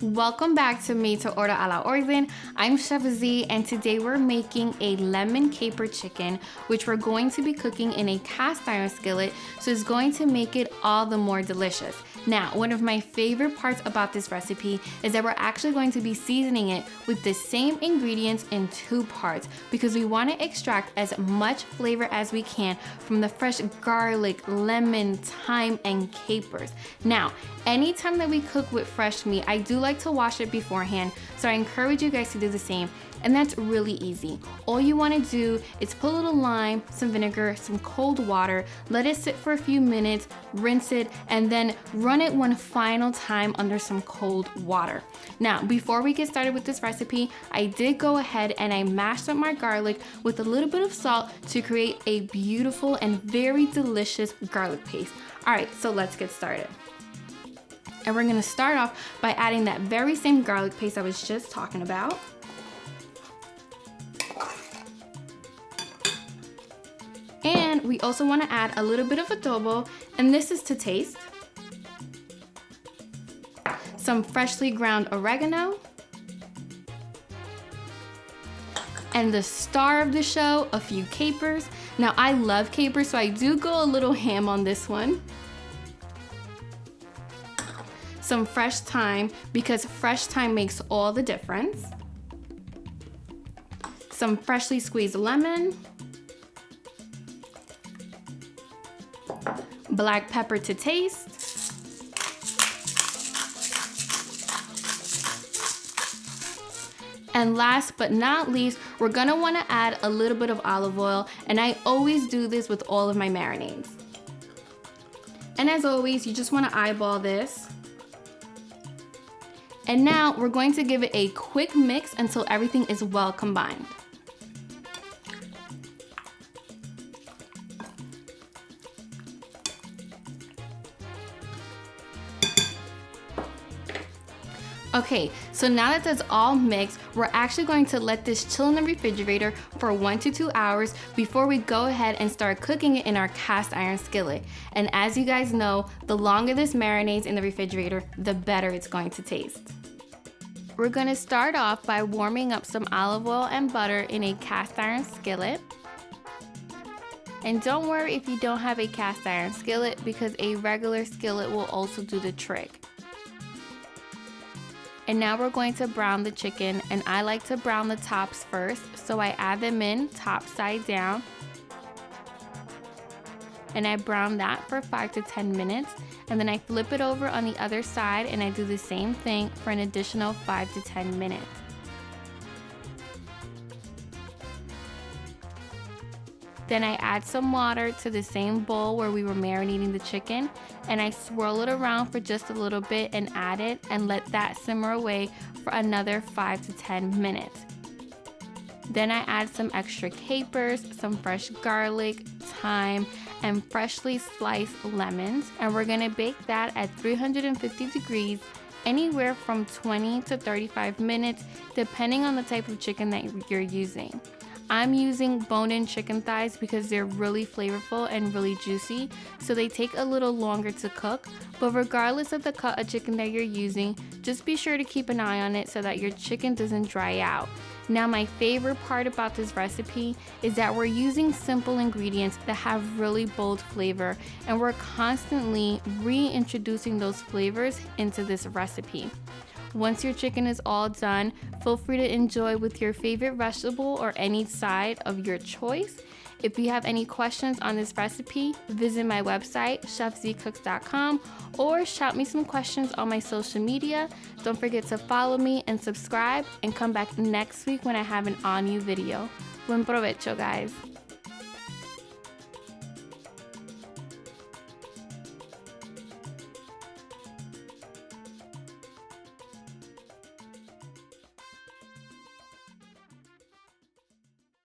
Welcome back to Made to Order a la Orden. I'm Chef Z, and today we're making a lemon caper chicken, which we're going to be cooking in a cast iron skillet, so it's going to make it all the more delicious. Now, one of my favorite parts about this recipe is that we're actually going to be seasoning it with the same ingredients in two parts because we want to extract as much flavor as we can from the fresh garlic, lemon, thyme, and capers. Now, anytime that we cook with fresh meat, I do like to wash it beforehand, so I encourage you guys to do the same. And that's really easy. All you want to do is put a little lime, some vinegar, some cold water, let it sit for a few minutes, rinse it, and then run it one final time under some cold water. Now, before we get started with this recipe, I did go ahead and I mashed up my garlic with a little bit of salt to create a beautiful and very delicious garlic paste. All right, so let's get started. And we're gonna start off by adding that very same garlic paste I was just talking about. And we also want to add a little bit of adobo, and this is to taste. Some freshly ground oregano. And the star of the show, a few capers. Now I love capers, so I do go a little ham on this one. Some fresh thyme, because fresh thyme makes all the difference. Some freshly squeezed lemon. Black pepper to taste. And last but not least, we're gonna wanna add a little bit of olive oil, and I always do this with all of my marinades. And as always, you just wanna eyeball this. And now we're going to give it a quick mix until everything is well combined. Okay, so now that that's all mixed, we're actually going to let this chill in the refrigerator for 1 to 2 hours before we go ahead and start cooking it in our cast iron skillet. And as you guys know, the longer this marinates in the refrigerator, the better it's going to taste. We're gonna start off by warming up some olive oil and butter in a cast iron skillet. And don't worry if you don't have a cast iron skillet, because a regular skillet will also do the trick. And now we're going to brown the chicken, and I like to brown the tops first, so I add them in top side down. And I brown that for 5 to 10 minutes, and then I flip it over on the other side and I do the same thing for an additional 5 to 10 minutes. Then I add some water to the same bowl where we were marinating the chicken, and I swirl it around for just a little bit and add it and let that simmer away for another 5 to 10 minutes. Then I add some extra capers, some fresh garlic, thyme, and freshly sliced lemons, and we're gonna bake that at 350 degrees anywhere from 20 to 35 minutes depending on the type of chicken that you're using. I'm using bone-in chicken thighs because they're really flavorful and really juicy, so they take a little longer to cook. But regardless of the cut of chicken that you're using, just be sure to keep an eye on it so that your chicken doesn't dry out. Now, my favorite part about this recipe is that we're using simple ingredients that have really bold flavor, and we're constantly reintroducing those flavors into this recipe. Once your chicken is all done, feel free to enjoy with your favorite vegetable or any side of your choice. If you have any questions on this recipe, visit my website, chef.zee.com, or shout me some questions on my social media. Don't forget to follow me and subscribe, and come back next week when I have an all-new video. Buen provecho, guys.